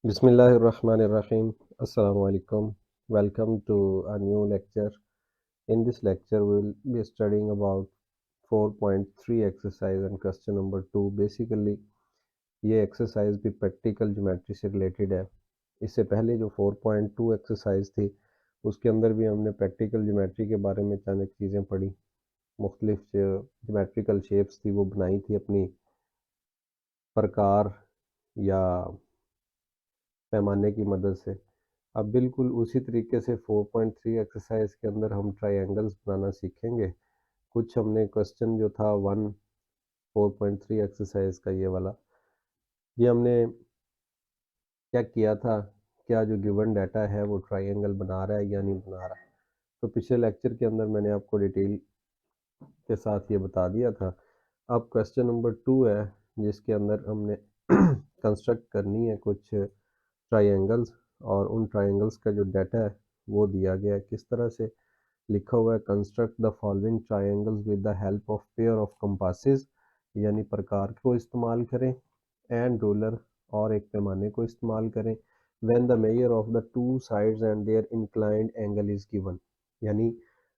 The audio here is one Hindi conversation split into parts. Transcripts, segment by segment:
Bismillahirrahmanirrahim. Assalamu alaikum. Welcome to a new lecture. In this lecture, we'll be studying about 4.3 exercise and question number 2. Basically, ये एक्सरसाइज भी प्रैक्टिकल ज्योमेट्री से रिलेटेड है। इससे पहले जो 4.2 एक्सरसाइज थी उसके अंदर भी हमने प्रैक्टिकल ज्योमेट्री के बारे में अचानक चीज़ें पढ़ी, मुख्तलिफ ज्योमेट्रिकल शेप्स थी वो बनाई थी अपनी प्रकार या पैमाने की मदद से। अब बिल्कुल उसी तरीके से 4.3 एक्सरसाइज के अंदर हम ट्रायंगल्स बनाना सीखेंगे। कुछ हमने क्वेश्चन जो था 4.3 एक्सरसाइज का ये वाला, ये हमने क्या किया था, क्या जो गिवन डाटा है वो ट्रायंगल बना रहा है या नहीं बना रहा। तो पिछले लेक्चर के अंदर मैंने आपको डिटेल के साथ ये बता दिया था। अब क्वेश्चन नंबर 2 है जिसके अंदर हमने कंस्ट्रक्ट करनी है कुछ ट्रायंगल्स, और उन ट्रायंगल्स का जो डाटा है वो दिया गया है। किस तरह से लिखा हुआ है, construct the following triangles with the help of pair of compasses, यानी प्रकार को इस्तेमाल करें, एंड रूलर और एक पैमाने को इस्तेमाल करें, when the measure of the two sides and their inclined angle is given. यानी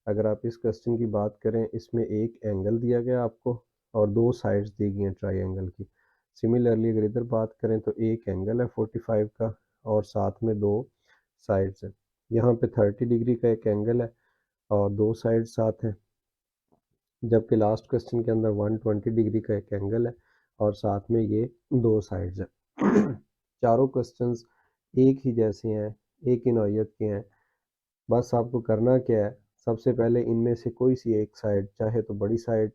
अगर आप इस क्वेश्चन की बात करें, इसमें एक एंगल दिया गया आपको और दो साइड्स दी गई हैं ट्रायंगल की। सिमिलरली अगर इधर बात करें तो एक एंगल है 45 का और साथ में दो साइड्स हैं। यहाँ पे 30 डिग्री का एक एंगल है और दो साइड साथ हैं, जबकि लास्ट क्वेश्चन के अंदर 120 डिग्री का एक एंगल है और साथ में ये दो साइड्स हैं। चारों क्वेश्चंस एक ही जैसे हैं, एक ही नौइयत के हैं। बस आपको करना क्या है, सबसे पहले इनमें से कोई सी एक साइड, चाहे तो बड़ी साइड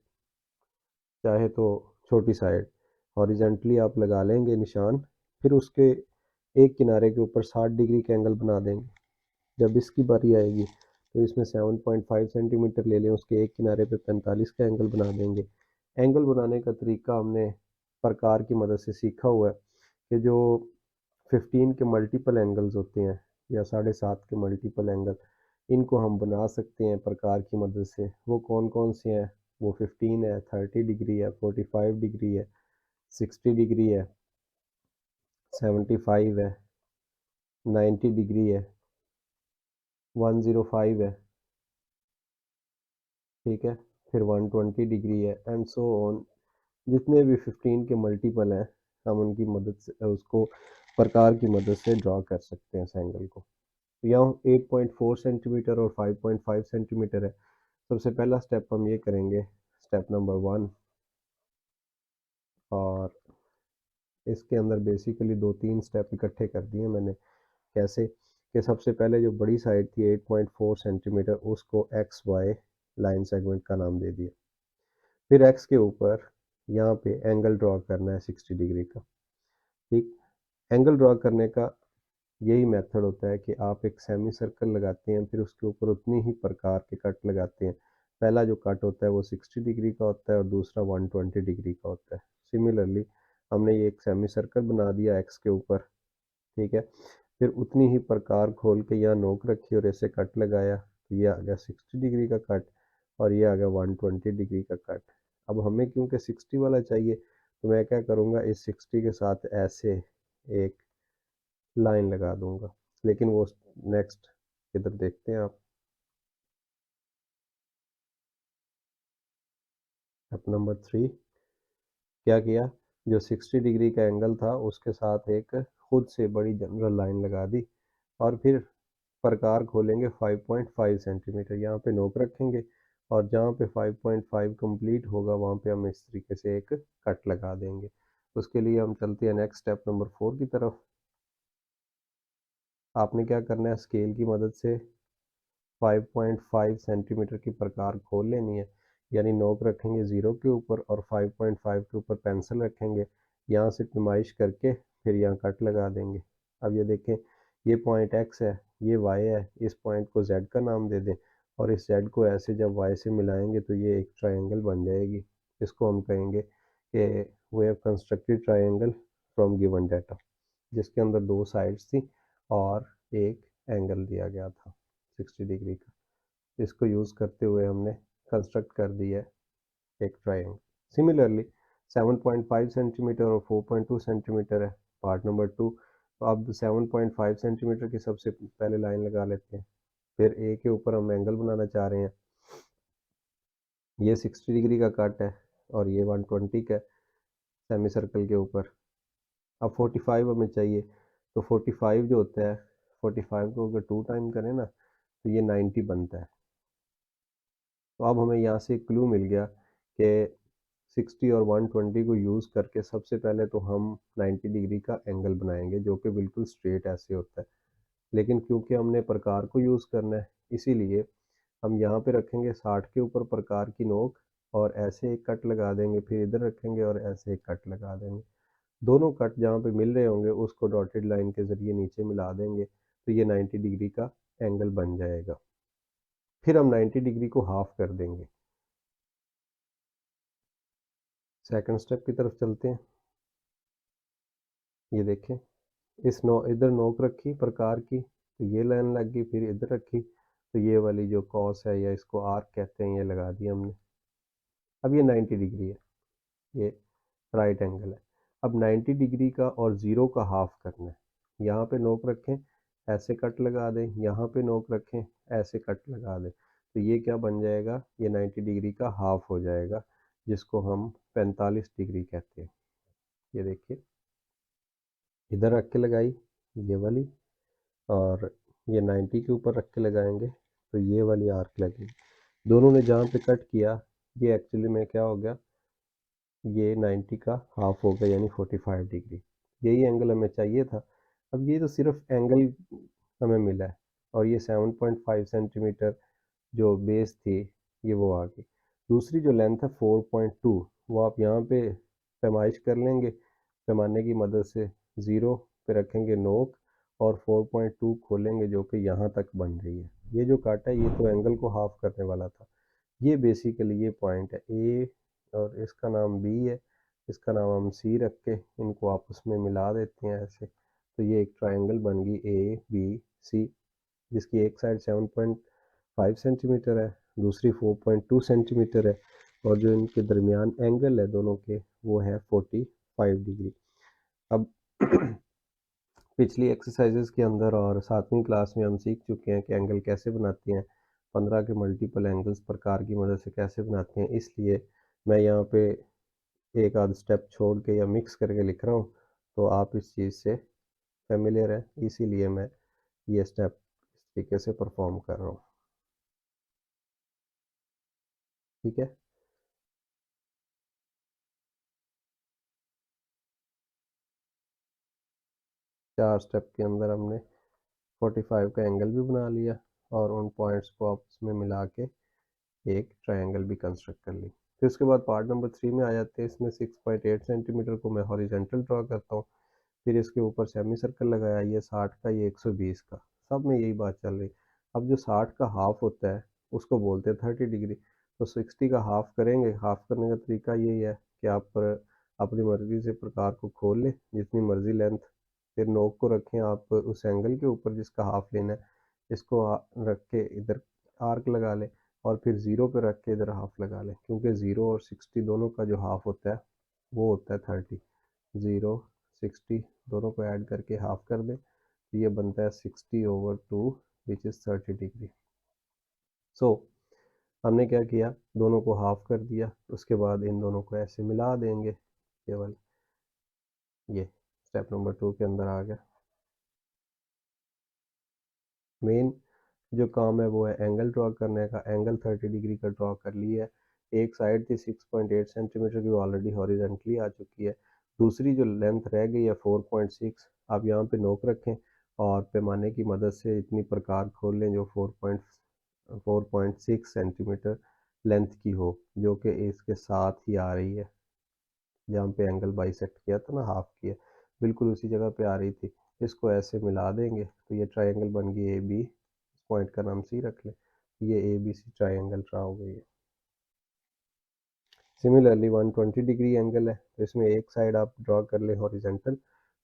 चाहे तो छोटी साइड, हॉरिजेंटली आप लगा लेंगे निशान, फिर उसके एक किनारे के ऊपर 60 डिग्री का एंगल बना देंगे। जब इसकी बारी आएगी तो इसमें 7.5 सेंटीमीटर ले लें, उसके एक किनारे पे 45 का एंगल बना देंगे। एंगल बनाने का तरीका हमने प्रकार की मदद से सीखा हुआ है कि जो 15 के मल्टीपल एंगल्स होते हैं या 7.5 के मल्टीपल एंगल, इनको हम बना सकते हैं प्रकार की मदद से। वो कौन कौन से हैं, वो 15 है, 30 डिग्री है, 45 डिग्री है, 60 डिग्री है, 75 है, 90 डिग्री है, 105 है, ठीक है, फिर 120 डिग्री है, एंड सो ऑन। जितने भी 15 के मल्टीपल हैं हम उनकी मदद से उसको प्रकार की मदद से ड्रॉ कर सकते हैं इस एंगल को। तो यहाँ 8.4 सेंटीमीटर और 5.5 सेंटीमीटर है। सबसे पहला स्टेप हम ये करेंगे, स्टेप नंबर 1, और इसके अंदर बेसिकली दो तीन स्टेप इकट्ठे कर दिए मैंने। कैसे कि सबसे पहले जो बड़ी साइड थी 8.4 सेंटीमीटर, उसको एक्स वाई लाइन सेगमेंट का नाम दे दिया। फिर एक्स के ऊपर यहाँ पे एंगल ड्रॉ करना है 60 डिग्री का। ठीक, एंगल ड्रॉ करने का यही मेथड होता है कि आप एक सेमी सर्कल लगाते हैं, फिर उसके ऊपर उतनी ही प्रकार के कट लगाते हैं। पहला जो कट होता है वो 60 डिग्री का होता है और दूसरा 120 डिग्री का होता है। सिमिलरली हमने ये एक सेमी सर्कल बना दिया एक्स के ऊपर, ठीक है। फिर उतनी ही प्रकार खोल के यहाँ नोक रखी और ऐसे कट लगाया, तो ये आ गया 60 डिग्री का कट और ये आ गया 120 डिग्री का कट। अब हमें क्योंकि 60 वाला चाहिए, तो मैं क्या करूँगा, इस 60 के साथ ऐसे एक लाइन लगा दूंगा। लेकिन वो नेक्स्ट इधर देखते हैं आप, स्टेप नंबर 3 क्या किया, जो 60 डिग्री का एंगल था उसके साथ एक खुद से बड़ी जनरल लाइन लगा दी और फिर प्रकार खोलेंगे 5.5 सेंटीमीटर, यहाँ पे नोक रखेंगे और जहाँ पे 5.5 कंप्लीट होगा वहाँ पे हम इस तरीके से एक कट लगा देंगे। उसके लिए हम चलते हैं नेक्स्ट स्टेप नंबर 4 की तरफ। आपने क्या करना है, स्केल की मदद से 5.5 सेंटीमीटर की प्रकार खोल लेनी है, यानी नोक रखेंगे ज़ीरो के ऊपर और 5.5 के ऊपर पेंसिल रखेंगे, यहाँ से पेमाइश करके फिर यहाँ कट लगा देंगे। अब ये देखें, ये पॉइंट एक्स है, ये वाई है, इस पॉइंट को जेड का नाम दे दें और इस जेड को ऐसे जब वाई से मिलाएंगे तो ये एक ट्रायंगल बन जाएगी। इसको हम कहेंगे कि we have constructed triangle from given data, जिसके अंदर दो साइड्स थी और एक एंगल दिया गया था 60 डिग्री का। इसको यूज़ करते हुए हमने कंस्ट्रक्ट कर दिया है एक ट्रायंगल। सिमिलरली 7.5 सेंटीमीटर और 4.2 सेंटीमीटर है पार्ट नंबर 2, तो अब 7.5 सेंटीमीटर की सबसे पहले लाइन लगा लेते हैं। फिर ए के ऊपर हम एंगल बनाना चाह रहे हैं, ये 60 डिग्री का कट है और ये 120 का सेमी सर्कल के ऊपर। अब 45 हमें चाहिए, तो 45 जो होता है, 45 को अगर 2 टाइम करें ना तो ये 90 बनता है। तो अब हमें यहाँ से क्लू मिल गया कि 60 और 120 को यूज़ करके सबसे पहले तो हम 90 डिग्री का एंगल बनाएंगे जो कि बिल्कुल स्ट्रेट ऐसे होता है। लेकिन क्योंकि हमने प्रकार को यूज़ करना है, इसीलिए हम यहाँ पे रखेंगे 60 के ऊपर प्रकार की नोक और ऐसे एक कट लगा देंगे, फिर इधर रखेंगे और ऐसे एक कट लगा देंगे। दोनों कट जहाँ पे मिल रहे होंगे उसको डॉटेड लाइन के ज़रिए नीचे मिला देंगे, तो ये 90 डिग्री का एंगल बन जाएगा। फिर हम 90 डिग्री को हाफ कर देंगे। सेकंड स्टेप की तरफ चलते हैं। ये देखें, इधर नोक रखी प्रकार की तो ये लाइन लग गई, फिर इधर रखी तो ये वाली जो कॉस है या इसको आर्क कहते हैं ये लगा दिया हमने। अब ये 90 डिग्री है, ये राइट एंगल है। अब 90 डिग्री का और ज़ीरो का हाफ करना है। यहाँ पे नोक रखें, ऐसे कट लगा दें, यहाँ पे नोक रखें, ऐसे कट लगा दें, तो ये क्या बन जाएगा, ये 90 डिग्री का हाफ हो जाएगा, जिसको हम 45 डिग्री कहते हैं। ये देखिए, इधर रख के लगाई ये वाली और ये 90 के ऊपर रख के लगाएंगे तो ये वाली आर्क लगेगी। दोनों ने जहाँ पे कट किया ये एक्चुअली में क्या हो गया, ये 90 का हाफ हो गया यानी 45 डिग्री। यही एंगल हमें चाहिए था। अब ये तो सिर्फ एंगल हमें मिला है और ये 7.5 सेंटीमीटर जो बेस थी ये वो आ गई। दूसरी जो लेंथ है 4.2 वो आप यहाँ पे पैमाइश कर लेंगे, पैमाने की मदद से ज़ीरो पे रखेंगे नोक और 4.2 खोलेंगे जो कि यहाँ तक बन रही है। ये जो काटा है ये तो एंगल को हाफ करने वाला था। ये बेसिकली ये पॉइंट है ए और इसका नाम बी है, इसका नाम हम सी रख के इनको आपस में मिला देते हैं ऐसे, तो ये एक ट्रायंगल बन गई ए बी सी, जिसकी एक साइड 7.5 सेंटीमीटर है, दूसरी 4.2 सेंटीमीटर है और जो इनके दरमियान एंगल है दोनों के वो है 45 डिग्री। अब पिछली एक्सरसाइजेस के अंदर और 7वीं क्लास में हम सीख चुके हैं कि एंगल कैसे बनाते हैं, 15 के मल्टीपल एंगल्स प्रकार की मदद से कैसे बनाते हैं, इसलिए मैं यहाँ पे एक आध स्टेप छोड़ के या मिक्स करके लिख रहा हूँ, तो आप इस चीज़ से फेमिलियर है, इसीलिए मैं ये स्टेप इस तरीके से परफॉर्म कर रहा हूँ। ठीक है, चार स्टेप के अंदर हमने 45 का एंगल भी बना लिया और उन पॉइंट्स को आपस में मिला के एक ट्रायंगल भी कंस्ट्रक्ट कर ली। फिर उसके बाद पार्ट नंबर 3 में आ जाते हैं। इसमें 6.8 सेंटीमीटर को मैं हॉरिजेंटल ड्रॉ करता हूँ, फिर इसके ऊपर सेमी सर्कल लगाया, ये 60 का ये 120 का, सब में यही बात चल रही। अब जो 60 का हाफ होता है उसको बोलते हैं 30 डिग्री, तो 60 का हाफ करेंगे। हाफ करने का तरीका यही है कि आप अपनी मर्ज़ी से प्रकार को खोल लें जितनी मर्ज़ी लेंथ, फिर नोक को रखें आप उस एंगल के ऊपर जिसका हाफ लेना है, इसको रख के इधर आर्क लगा लें और फिर ज़ीरो पे रख के इधर हाफ लगा लें, क्योंकि ज़ीरो और 60 दोनों का जो हाफ होता है वो होता है 30। ज़ीरो 60 दोनों को ऐड करके हाफ कर दें तो ये बनता है 60/2 विच इज़ 30 डिग्री। सो हमने क्या किया, दोनों को हाफ कर दिया, उसके बाद इन दोनों को ऐसे मिला देंगे केवल। ये स्टेप नंबर 2 के अंदर आ गया। मेन जो काम है वो है एंगल ड्रॉ करने का। एंगल 30 डिग्री का ड्रॉ कर लिया है। एक साइड थी 6.8 सेंटीमीटर की, ऑलरेडी हॉरिजेंटली आ चुकी है। दूसरी जो लेंथ रह गई है 4.6, आप यहाँ पे नोक रखें और पैमाने की मदद से इतनी प्रकार खोल लें जो 4.6 सेंटीमीटर लेंथ की हो, जो कि इसके साथ ही आ रही है। जहाँ पे एंगल बाइसेक्ट किया था ना, हाफ किया, बिल्कुल उसी जगह पे आ रही थी। इसको ऐसे मिला देंगे तो ये ट्रायंगल बन गई ए बी, इस पॉइंट का नाम सी रख लें, ये A B C triangle draw हो गई है। सिमिलरली 120 डिग्री एंगल है, तो इसमें एक साइड आप ड्रॉ कर लें हॉरिजेंटल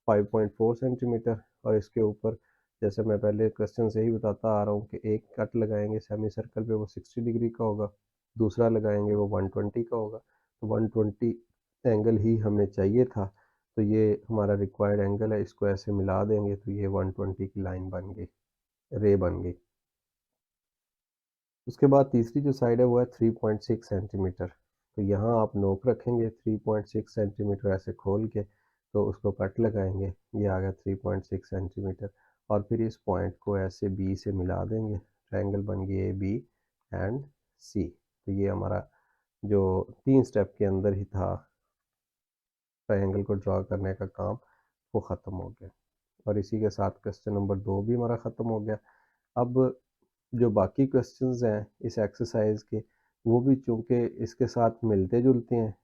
5.4 सेंटीमीटर और इसके ऊपर जैसे मैं पहले क्वेश्चन से ही बताता आ रहा हूँ कि एक कट लगाएंगे सेमी सर्कल पे, वो 60 डिग्री का होगा, दूसरा लगाएंगे वो 120 का होगा। तो 120 एंगल ही हमें चाहिए था, तो ये हमारा रिक्वायर्ड एंगल है, इसको ऐसे मिला देंगे तो ये 120 की लाइन बन गई, रे बन गई। उसके बाद तीसरी जो साइड है वो है 3.6 सेंटीमीटर। तो यहाँ आप नोक रखेंगे 3.6 सेंटीमीटर, ऐसे खोल के तो उसको कट लगाएंगे, ये आ गया 3.6 सेंटीमीटर। और फिर इस पॉइंट को ऐसे बी से मिला देंगे, ट्रायंगल बन गई ए बी एंड सी। तो ये हमारा जो 3 स्टेप के अंदर ही था ट्रायंगल को ड्रा करने का काम, वो ख़त्म हो गया। और इसी के साथ क्वेश्चन नंबर 2 भी हमारा ख़त्म हो गया। अब जो बाकी क्वेश्चंस हैं इस एक्सरसाइज के, वो भी चूँकि इसके साथ मिलते जुलते हैं,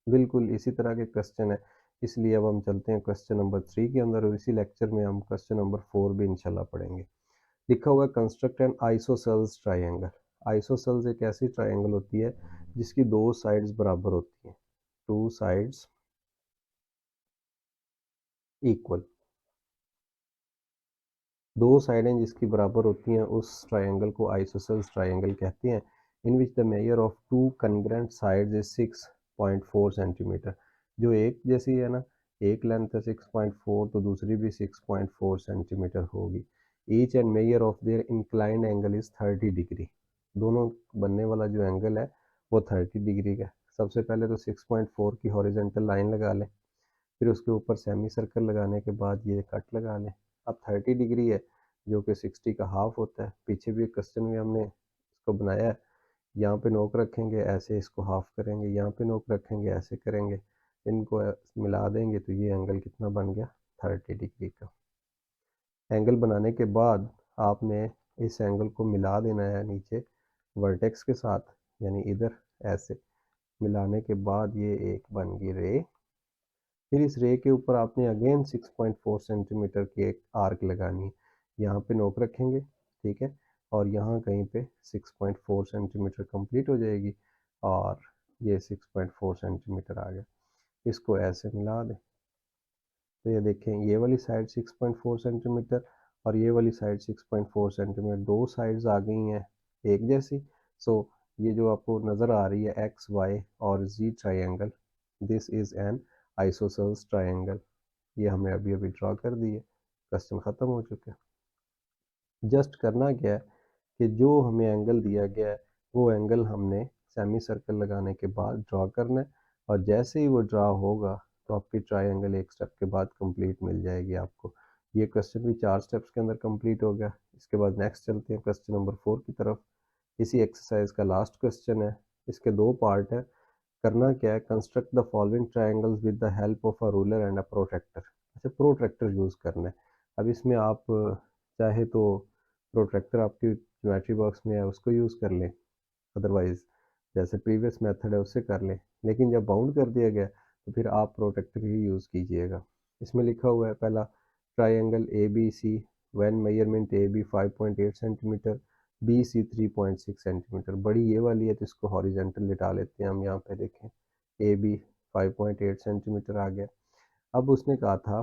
बिल्कुल इसी तरह के क्वेश्चन है, इसलिए अब हम चलते हैं क्वेश्चन नंबर 3 के अंदर, और इसी लेक्चर में हम क्वेश्चन नंबर 4 भी इंशाल्लाह पढ़ेंगे। लिखा हुआ है construct N isosceles triangle. Isosceles एक ऐसी ट्राइंगल होती है जिसकी 2 साइड्स बराबर होती हैं, 2 साइड्स इक्वल। 2 साइडें जिसकी बराबर होती हैं उस ट्रायंगल को आइसोसेल्स ट्रायंगल कहते हैं। In which the measure of 2 congruent sides is 6.4 centimetre. जो एक जैसी है ना, एक लेंथ है 6.4 तो दूसरी भी 6.4 सेंटीमीटर होगी। Each and measure of their inclined angle is 30 degree. दोनों बनने वाला जो एंगल है वो 30 डिग्री का है। सबसे पहले तो 6.4 की हॉरिजेंटल लाइन लगा लें, फिर उसके ऊपर सेमी सर्कल लगाने के बाद ये कट लगा लें। अब 30 डिग्री है जो कि 60 का हाफ होता है। पीछे भी एक क्वेश्चन में हमने इसको बनाया है। यहाँ पे नोक रखेंगे, ऐसे इसको हाफ करेंगे, यहाँ पे नोक रखेंगे, ऐसे करेंगे, इनको मिला देंगे तो ये एंगल कितना बन गया, 30 डिग्री का। एंगल बनाने के बाद आपने इस एंगल को मिला देना है नीचे वर्टेक्स के साथ, यानी इधर ऐसे मिलाने के बाद ये एक बन गई रे। फिर इस रे के ऊपर आपने अगेन 6.4 सेंटीमीटर की एक आर्क लगानी है, यहाँ पे नोक रखेंगे, ठीक है, और यहाँ कहीं पे 6.4 सेंटीमीटर कंप्लीट हो जाएगी, और ये 6.4 सेंटीमीटर आ गया। इसको ऐसे मिला दें तो ये देखें, ये वाली साइड 6.4 सेंटीमीटर और ये वाली साइड 6.4 सेंटीमीटर, दो साइड्स आ गई हैं एक जैसी। सो ये जो आपको नज़र आ रही है एक्स वाई और Z triangle, this is an isosceles triangle. ये हमने अभी अभी ड्रा कर दी है, क्वेश्चन ख़त्म हो चुका है। जस्ट करना क्या है कि जो हमें एंगल दिया गया है वो एंगल हमने सेमी सर्कल लगाने के बाद ड्रा करना है, और जैसे ही वो ड्रा होगा तो आपकी ट्रायंगल एक स्टेप के बाद कंप्लीट मिल जाएगी आपको। ये क्वेश्चन भी 4 स्टेप्स के अंदर कंप्लीट हो गया। इसके बाद नेक्स्ट चलते हैं क्वेश्चन नंबर 4 की तरफ। इसी एक्सरसाइज का लास्ट क्वेश्चन है, इसके 2 पार्ट है। करना क्या है, construct the following triangles with the help of a ruler and a protractor. अच्छा, प्रोट्रैक्टर यूज़ करना है। अब इसमें आप चाहे तो प्रोट्रैक्टर आपकी ज्योमेट्री बॉक्स में है उसको यूज़ कर लें, अदरवाइज़ जैसे प्रीवियस मेथड है उससे कर लें, लेकिन जब बाउंड कर दिया गया तो फिर आप प्रोट्रैक्टर ही यूज़ कीजिएगा। इसमें लिखा हुआ है पहला, triangle A B C when measurement A B 5.8 centimetre, B C 3.6 centimetre. बड़ी ये वाली है तो इसको हॉरिजेंटल लिटा लेते हैं हम। यहाँ पे देखें ए बी 5.8 सेंटीमीटर आ गया। अब उसने कहा था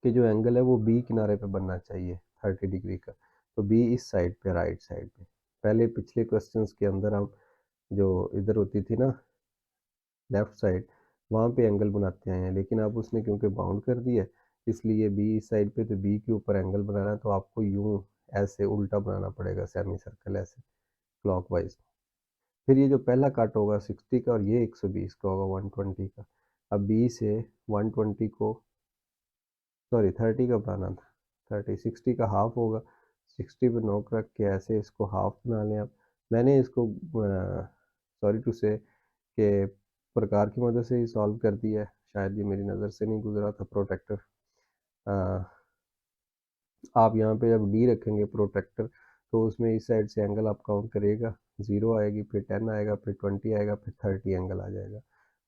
कि जो एंगल है वो बी किनारे पे बनना चाहिए 30 डिग्री का, तो बी इस साइड पे, राइट साइड पे। पहले पिछले क्वेश्चंस के अंदर हम जो इधर होती थी ना लेफ्ट साइड, वहाँ पे एंगल बनाते आए हैं, लेकिन अब उसने क्योंकि बाउंड कर दिया है इसलिए बी इस साइड पे, तो बी के ऊपर एंगल बनाना है तो आपको यूं ऐसे उल्टा बनाना पड़ेगा, सेमी सर्कल ऐसे क्लॉकवाइज। फिर ये जो पहला कट होगा 60 का और ये 120 का होगा 120 का। अब बी से 120 को, सॉरी 30 का बनाना था, 60 का हाफ होगा, 60 पे नोक रख के ऐसे इसको हाफ बना लें आप। मैंने इसको सॉरी टू से के प्रकार की मदद से ही सॉल्व कर दिया है, शायद ये मेरी नज़र से नहीं गुजरा था प्रोटेक्टर। आप यहाँ पे जब डी रखेंगे प्रोटेक्टर तो उसमें इस साइड से एंगल आप काउंट करिएगा, 0 आएगी, फिर 10 आएगा, फिर 20 आएगा, फिर 30 एंगल आ जाएगा।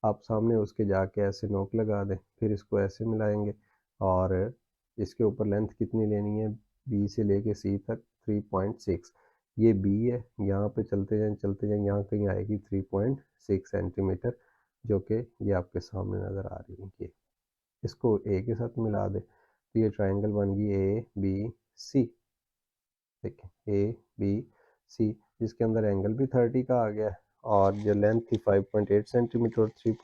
आप सामने उसके जाके ऐसे नोक लगा दें, फिर इसको ऐसे मिलाएंगे, और इसके ऊपर लेंथ कितनी लेनी है, बी से लेके सी तक 3.6। ये बी है, यहाँ पे चलते जाएं, यहाँ कहीं आएगी 3.6 सेंटीमीटर, जो कि ये आपके सामने नज़र आ रही है। ये इसको ए के साथ मिला दें तो ये ट्रायंगल बन गई ए बी सी। देखिए ए बी सी, जिसके अंदर एंगल भी 30 का आ गया और जो लेंथ थी 5.8 सेंटीमीटर और 3